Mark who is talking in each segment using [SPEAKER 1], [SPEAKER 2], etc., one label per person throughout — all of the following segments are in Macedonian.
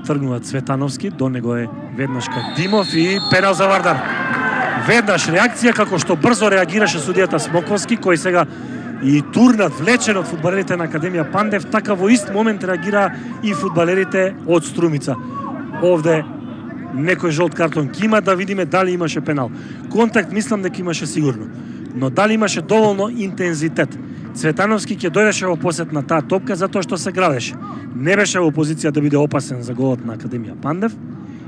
[SPEAKER 1] тргнува Цветановски, до него е веднаш кај Димов и пенал за Вардар. Веднаш реакција, како што брзо реагираше судијата Смоковски, кој сега и турнат, влечен од фудбалерите на Академија Пандев, така во ист момент реагира и фудбалерите од Струмица. Овде некој жолт картон ќе има, да видиме дали имаше пенал. Контакт мислам дека имаше сигурно, но дали имаше доволно интензитет. Цветановски ќе дојдеше во посет на таа топка затоа што се градеше. Не беше во позиција да биде опасен за голот на Академија Пандев.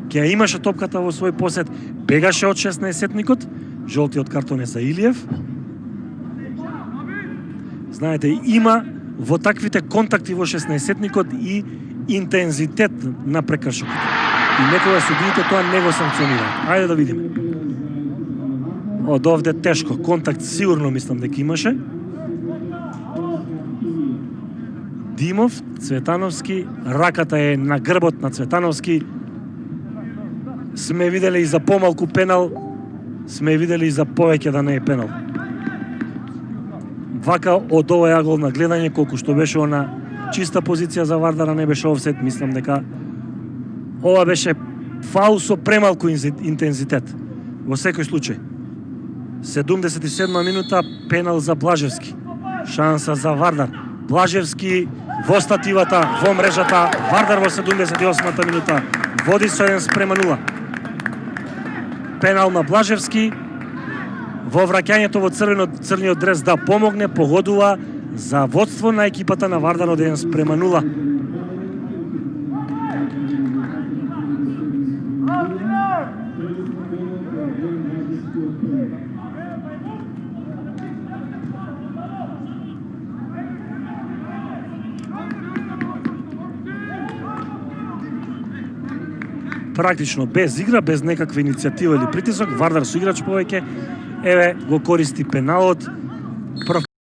[SPEAKER 1] Ќе ја имаше топката во свој посет, бегаше од 16-етникот, жолтиот картон е за Илиев. Знаете, има во таквите контакти во 16-етникот и интензитет на прекршокот. И некога судиите тоа не го санкционираат. Ајде да видиме. Од овде тешко, контакт сигурно мислам дека имаше. Димов, Цветановски, раката е на грбот на Цветановски. Сме видели и за помалку пенал, сме видели и за повеќе да не е пенал. Вака од овој агол на гледање, колку што беше она чиста позиција за Вардара, не беше офсет, мислам дека ова беше фаул со премалку интензитет. Во секој случај. 77 минута, пенал за Блажевски. Шанса за Вардар. Блажевски во стативата, во мрежата. Вардар во 78 минута води со 1:0. Пенал на Блажевски. Во враќањето во црниот дрес да помогне, погодува за водство на екипата на Вардар од 1:0. Практично без игра, без некаква иницијатива или притисок, Вардар со играч повеќе, еве го користи пеналот.